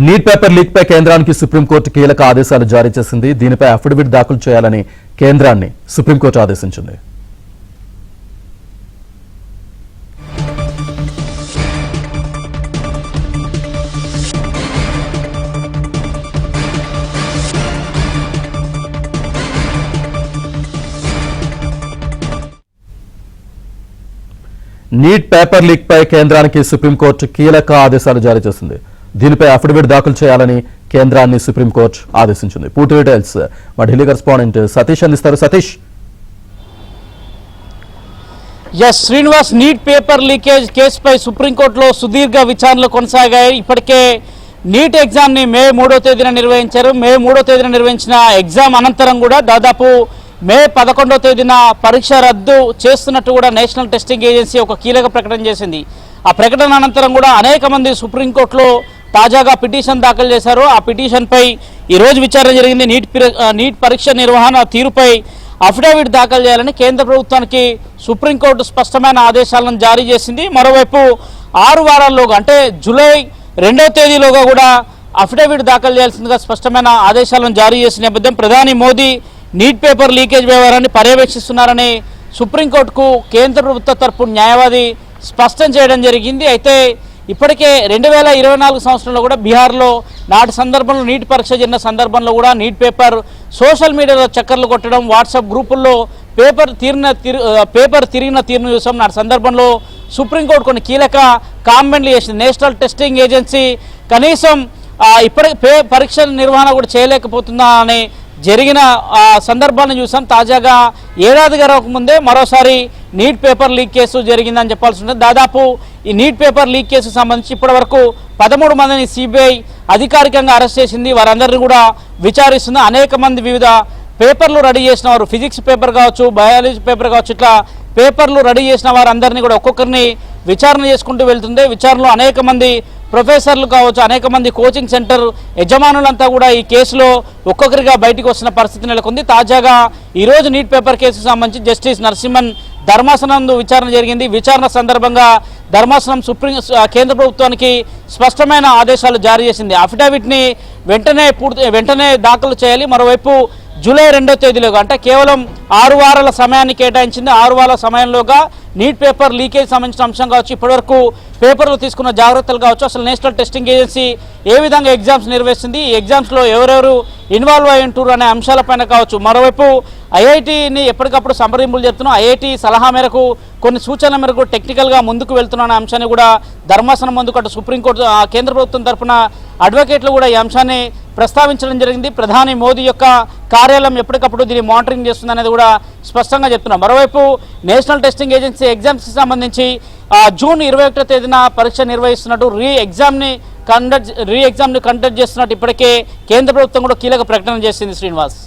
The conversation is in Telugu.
నీట్ పేపర్ లీక్ పై కేంద్రానికి సుప్రీంకోర్టు కీలక ఆదేశాలు జారీ చేసింది. దీనిపై అఫిడవిట్ దాఖలు చేయాలని కేంద్రాన్ని సుప్రీంకోర్టు ఆదేశించింది. నీట్ పేపర్ లీక్ పై కేంద్రానికి సుప్రీంకోర్టు కీలక ఆదేశాలు జారీ చేసింది. దీనిపై అఫిడవిట్ దాఖలు చేయాలని కేంద్రాన్ని సుప్రీంకోర్టు ఆదేశించింది. పూర్తి డీటెయిల్స్ మా ఢిల్లీ కరెస్పాండెంట్ సతీష్ అందిస్తారు. Satish. Srinivas, neat paper leakage కేసుపై సుప్రీంకోర్టులో సుదీర్ఘ విచారణలు కొనసాగాయి. ఇప్పటికే నీట్ ఎగ్జామ్ ని మే 3వ తేదీన నిర్వహించారు. మే 3వ తేదీన నిర్వహించిన ఎగ్జామ్ అనంతరం కూడా దాదాపు మే 11వ తేదీన పరీక్ష రద్దు చేస్తున్నట్టు కూడా నేషనల్ టెస్టింగ్ ఏజెన్సీ ఒక కీలక ప్రకటన చేసింది. ఆ ప్రకటన అనంతరం కూడా అనేక మంది సుప్రీంకోర్టులో తాజాగా పిటిషన్ దాఖలు చేశారు. ఆ పిటిషన్పై ఈరోజు విచారణ జరిగింది. నీట్ పరీక్ష నిర్వహణ తీరుపై అఫిడవిట్ దాఖలు చేయాలని కేంద్ర ప్రభుత్వానికి సుప్రీంకోర్టు స్పష్టమైన ఆదేశాలను జారీ చేసింది. మరోవైపు 6 వారాల్లోగా అంటే జూలై 2వ తేదీలోగా కూడా అఫిడవిట్ దాఖలు చేయాల్సిందిగా స్పష్టమైన ఆదేశాలను జారీ చేసిన నేపథ్యం ప్రధాని మోదీ నీట్ పేపర్ లీకేజ్ వ్యవహారాన్ని పర్యవేక్షిస్తున్నారని సుప్రీంకోర్టుకు కేంద్ర ప్రభుత్వ తరపు న్యాయవాది స్పష్టం చేయడం జరిగింది. అయితే ఇప్పటికే 2024 సంవత్సరంలో కూడా బీహార్లో నాటి సందర్భంలో నీట్ పరీక్ష జరిగిన సందర్భంలో కూడా నీట్ పేపర్ సోషల్ మీడియాలో చక్కర్లు కొట్టడం, వాట్సాప్ గ్రూపుల్లో పేపర్ తిరిగిన తీరును చూసాం. నాటి సందర్భంలో సుప్రీంకోర్టు కొన్ని కీలక కామెంట్లు చేసింది. నేషనల్ టెస్టింగ్ ఏజెన్సీ కనీసం ఇప్పటికే పరీక్ష నిర్వహణ కూడా చేయలేకపోతుందా అని జరిగిన సందర్భాన్ని చూసాం. తాజాగా ఏడాది గడవక ముందే మరోసారి నీట్ పేపర్ లీక్ కేసు జరిగిందని చెప్పాల్సి ఉంటుంది. దాదాపు ఈ నీట్ పేపర్ లీక్ కేసుకు సంబంధించి ఇప్పటి వరకు 13 మందిని సిబిఐ అధికారికంగా అరెస్ట్ చేసింది. వారందరినీ కూడా విచారిస్తుంది. అనేక మంది వివిధ పేపర్లు రెడీ చేసిన వారు, ఫిజిక్స్ పేపర్ కావచ్చు, బయాలజీ పేపర్ కావచ్చు, ఇట్లా పేపర్లు రెడీ చేసిన వారందరినీ కూడా ఒక్కొక్కరిని విచారణ చేసుకుంటూ వెళ్తుంది. విచారణలో అనేక మంది ప్రొఫెసర్లు కావచ్చు, అనేక మంది కోచింగ్ సెంటర్ యజమానులంతా కూడా ఈ కేసులో ఒక్కొక్కరిగా బయటకు వస్తున్న పరిస్థితి నెలకొంది. తాజాగా ఈరోజు నీట్ పేపర్ కేసుకు సంబంధించి జస్టిస్ నరసింహన్ ధర్మాసనం విచారణ జరిగింది. విచారణ సందర్భంగా ధర్మాసనం కేంద్ర ప్రభుత్వానికి స్పష్టమైన ఆదేశాలు జారీ చేసింది. అఫిడవిట్ని వెంటనే దాఖలు చేయాలి. మరోవైపు జూలై 2వ తేదీలోగా అంటే కేవలం 6 వారాల సమయాన్ని కేటాయించింది. 6 వారాల సమయంలోగా నీట్ పేపర్ లీకేజ్ సంబంధించిన అంశం కావచ్చు, ఇప్పటివరకు పేపర్లు తీసుకున్న జాగ్రత్తలు కావచ్చు, అసలు నేషనల్ టెస్టింగ్ ఏజెన్సీ ఏ విధంగా ఎగ్జామ్స్ నిర్వహిస్తుంది, ఈ ఎగ్జామ్స్లో ఎవరెవరు ఇన్వాల్వ్ అయి ఉంటారు అనే అంశాలపైన కావచ్చు. మరోవైపు ఐఐటీని ఎప్పటికప్పుడు సంప్రదింపులు చేస్తున్నాం. ఐఐటీ సలహా మేరకు కొన్ని సూచనల మేరకు టెక్నికల్గా ముందుకు వెళ్తున్న అంశాన్ని కూడా ధర్మాసనం ముందుకు అటు సుప్రీంకోర్టు కేంద్ర ప్రభుత్వం తరఫున అడ్వకేట్లు కూడా ఈ అంశాన్ని ప్రస్తావించడం జరిగింది. ప్రధాని మోదీ యొక్క కార్యాలయం ఎప్పటికప్పుడు దీన్ని మానిటరింగ్ చేస్తుంది అనేది కూడా స్పష్టంగా చెప్తున్నాం. మరోవైపు నేషనల్ టెస్టింగ్ ఏజెన్సీ ఎగ్జామ్స్కి సంబంధించి జూన్ 21వ తేదీన పరీక్ష నిర్వహిస్తున్నట్టు రీ ఎగ్జామ్ని కండక్ట్ చేస్తున్నట్టు ఇప్పటికే కేంద్ర ప్రభుత్వం కూడా కీలక ప్రకటన చేసింది. శ్రీనివాస్.